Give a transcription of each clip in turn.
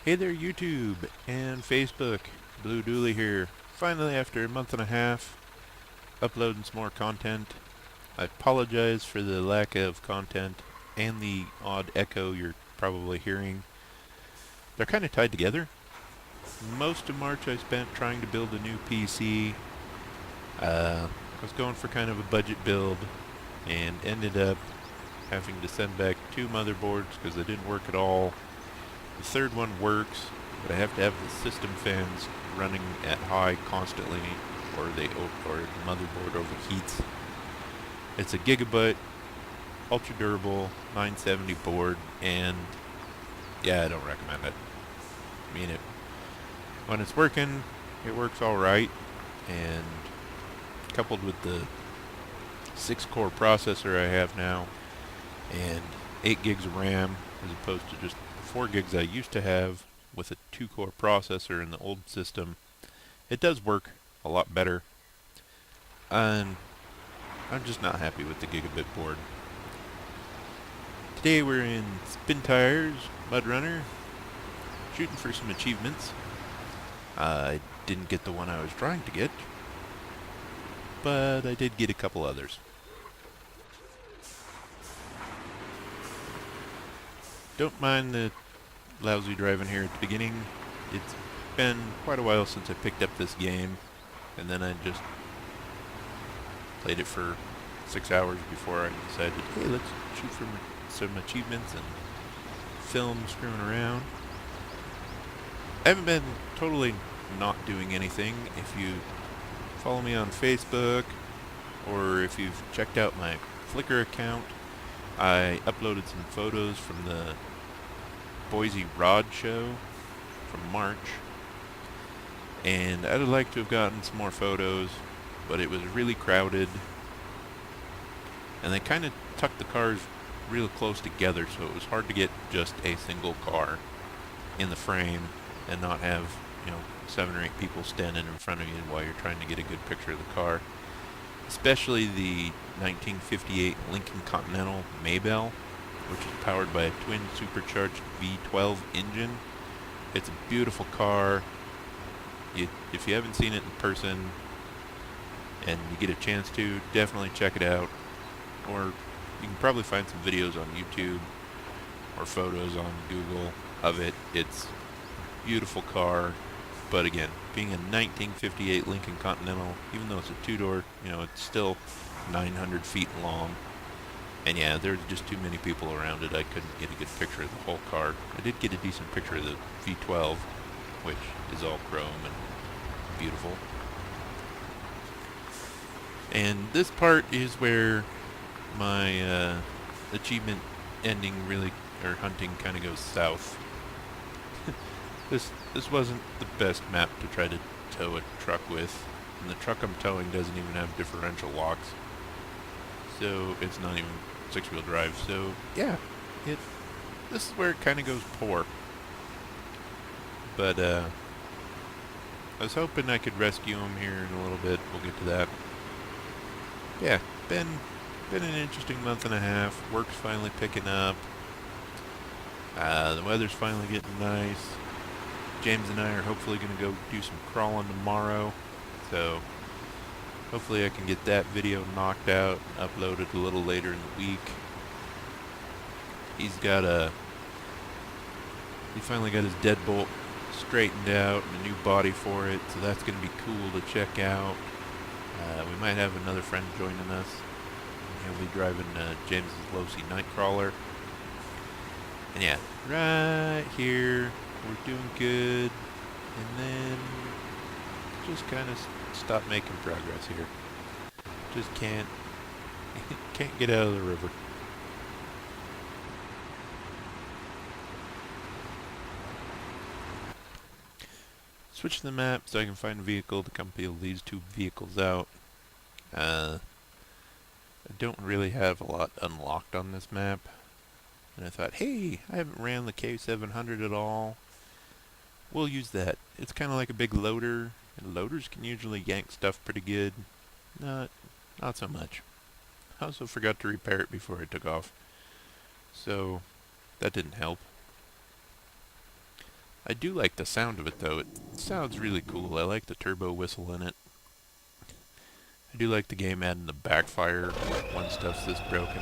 Hey there YouTube and Facebook, Blue Dooley here. Finally, after a month and a half, uploading some more content. I apologize for the lack of content and the odd echo you're probably hearing. They're kind of tied together. Most of March I spent trying to build a new PC. I was going for kind of a budget build and ended up having to send back 2 motherboards because they didn't work at all. The third one works, but I have to have the system fans running at high constantly, or the motherboard overheats. It's a gigabyte, ultra durable, 970 board, and yeah, I don't recommend it. I mean, when it's working, it works all right, and coupled with the 6-core processor I have now, and 8 gigs of RAM, as opposed to just 4 gigs I used to have with a 2-core processor in the old system, it does work a lot better. And I'm just not happy with the gigabit board. Today we're in Spintires Mudrunner, shooting for some achievements. I didn't get the one I was trying to get, but I did get a couple others. Don't mind the lousy driving here at the beginning. It's been quite a while since I picked up this game, and then I just played it for 6 hours before I decided, hey, let's shoot for some achievements and film screwing around. I haven't been totally not doing anything. If you follow me on Facebook, or if you've checked out my Flickr account, I uploaded some photos from the Boise Rod Show from March, and I'd like to have gotten some more photos, but it was really crowded, and they kind of tucked the cars real close together, so it was hard to get just a single car in the frame and not have, 7 or 8 people standing in front of you while you're trying to get a good picture of the car. Especially the 1958 Lincoln Continental Maybell, which is powered by a twin supercharged V12 engine. It's a beautiful car. If you haven't seen it in person and you get a chance to, definitely check it out. Or you can probably find some videos on YouTube or photos on Google of it. It's a beautiful car. But again, being a 1958 Lincoln Continental, even though it's a 2-door, it's still 900 feet long. And yeah, there's just too many people around it. I couldn't get a good picture of the whole car. I did get a decent picture of the V12, which is all chrome and beautiful. And this part is where my achievement ending really, or hunting, kind of goes south. This wasn't the best map to try to tow a truck with, and the truck I'm towing doesn't even have differential locks, so it's not even 6-wheel drive. So yeah, this is where it kind of goes poor. But I was hoping I could rescue him here in a little bit. We'll get to that. Yeah, been an interesting month and a half. Work's finally picking up. The weather's finally getting nice. James and I are hopefully going to go do some crawling tomorrow, so hopefully I can get that video knocked out and uploaded a little later in the week. He finally got his deadbolt straightened out and a new body for it, so that's going to be cool to check out. We might have another friend joining us. He'll be driving James's Losi Nightcrawler. And yeah, right here, we're doing good, and then just kind of stop making progress here. Just can't get out of the river. Switch the map so I can find a vehicle to come peel these 2 vehicles out. I don't really have a lot unlocked on this map, and I thought, hey, I haven't ran the K700 at all. We'll use that. It's kind of like a big loader, and loaders can usually yank stuff pretty good. Not so much. I also forgot to repair it before I took off, so that didn't help. I do like the sound of it though. It sounds really cool. I like the turbo whistle in it. I do like the game adding the backfire when stuff's this broken.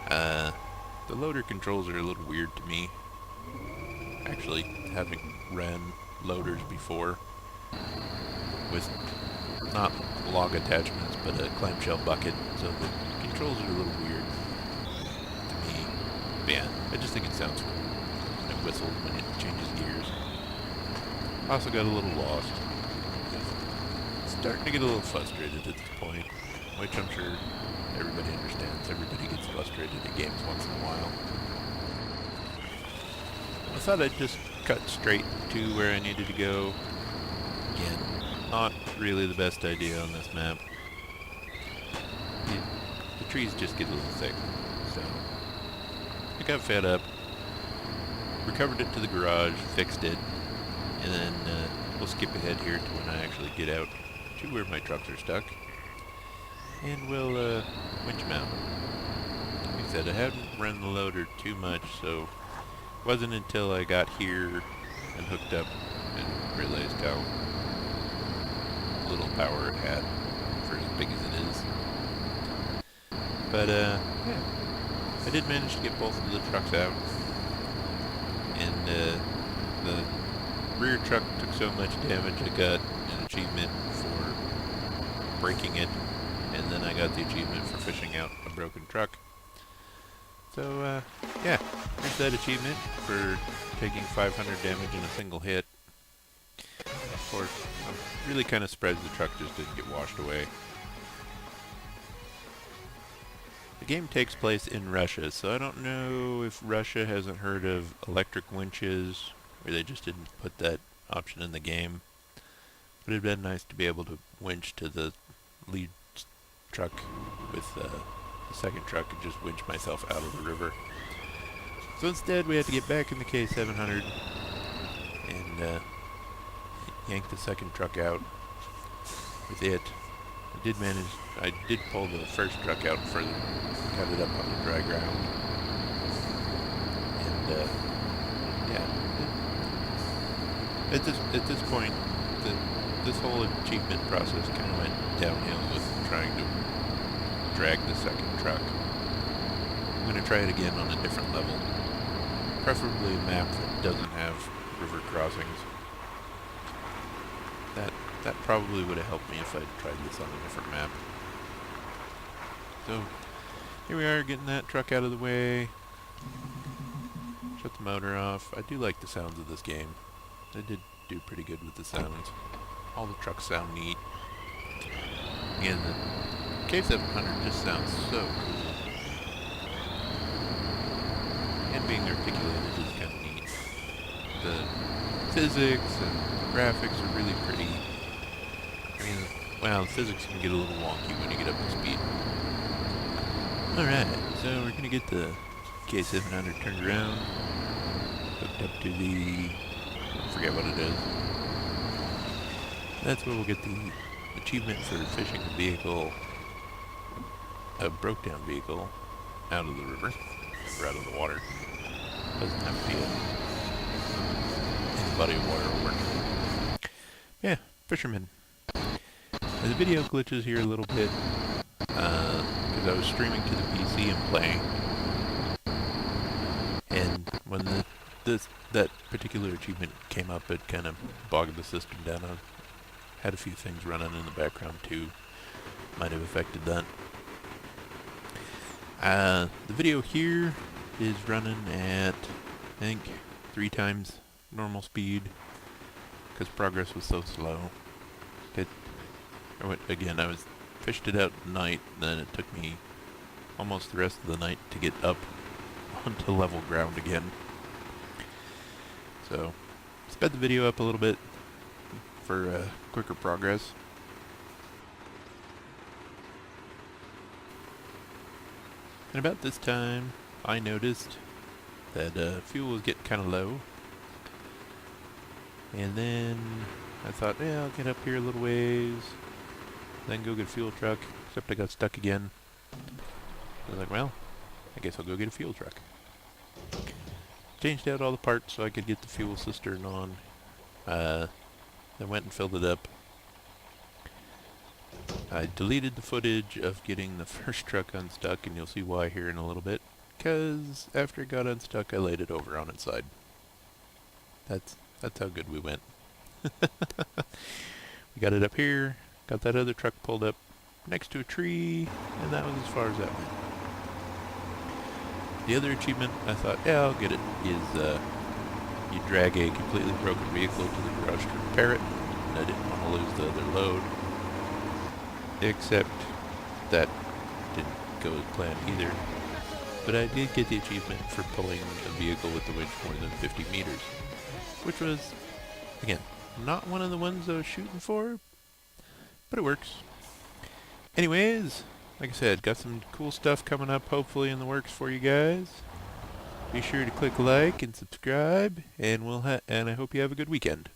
The loader controls are a little weird to me. Actually, having ran loaders before with not log attachments, but a clamshell bucket, so the controls are a little weird to me. But yeah, I just think it sounds cool when it whistles when it changes gears. Also got a little lost. Starting to get a little frustrated at this point, which I'm sure everybody understands. Everybody gets frustrated at games once in a while. I thought I'd just cut straight to where I needed to go. Again, not really the best idea on this map. The trees just get a little thick, so I got fed up, recovered it to the garage, fixed it, and then we'll skip ahead here to when I actually get out to where my trucks are stuck, and we'll winch them out. Like I said, I haven't run the loader too much, so it wasn't until I got here and hooked up and realized how little power it had for as big as it is. But yeah, I did manage to get both of the trucks out, and the rear truck took so much damage I got an achievement for breaking it, and then I got the achievement for fishing out a broken truck. So yeah, there's that achievement for taking 500 damage in a single hit. Of course, I'm really kind of surprised the truck just didn't get washed away. The game takes place in Russia, so I don't know if Russia hasn't heard of electric winches, or they just didn't put that option in the game. But it'd been nice to be able to winch to the lead truck with the second truck and just winch myself out of the river. So instead we had to get back in the K700 and yank the second truck out with it. I did pull the first truck out further, cut it up on the dry ground, and yeah. At this point, this whole achievement process kind of went downhill with trying to drag the second truck. I'm going to try it again on a different level, preferably a map that doesn't have river crossings. That probably would have helped me if I'd tried this on a different map. So, here we are, getting that truck out of the way. Shut the motor off. I do like the sounds of this game. They did do pretty good with the sounds. All the trucks sound neat. And the K700 just sounds so cool. And being articulated is kind of neat. The physics and graphics are really pretty. I mean, well, the physics can get a little wonky when you get up to speed. Alright, so we're going to get the K700 turned around, hooked up to the, I forget what it is. That's where we'll get the achievement for fishing a vehicle, a broke down vehicle, out of the river, or out of the water. Doesn't have to be in the body of water or work. Yeah, fishermen. The video glitches here a little bit, because I was streaming to the PC and playing, and when that particular achievement came up, it kind of bogged the system down. I had a few things running in the background too, might have affected that. The video here is running at, I think, 3 times normal speed, because progress was so slow. I fished it out at night, then it took me almost the rest of the night to get up onto level ground again. So, sped the video up a little bit for quicker progress. And about this time, I noticed that fuel was getting kind of low. And then I thought, yeah, I'll get up here a little ways, then go get a fuel truck, except I got stuck again. I was like, well, I guess I'll go get a fuel truck. changed out all the parts so I could get the fuel cistern on. I went and filled it up. I deleted the footage of getting the first truck unstuck, and you'll see why here in a little bit. Because after it got unstuck, I laid it over on its side. That's how good we went. We got it up here, got that other truck pulled up next to a tree, and that was as far as that went. The other achievement, I thought, yeah, I'll get it, is you drag a completely broken vehicle to the garage to repair it, and I didn't want to lose the other load. Except that didn't go as planned either. But I did get the achievement for pulling a vehicle with the winch more than 50 meters. Which was, again, not one of the ones I was shooting for, but it works. Anyways, like I said, got some cool stuff coming up hopefully in the works for you guys. Be sure to click like and subscribe, and I hope you have a good weekend.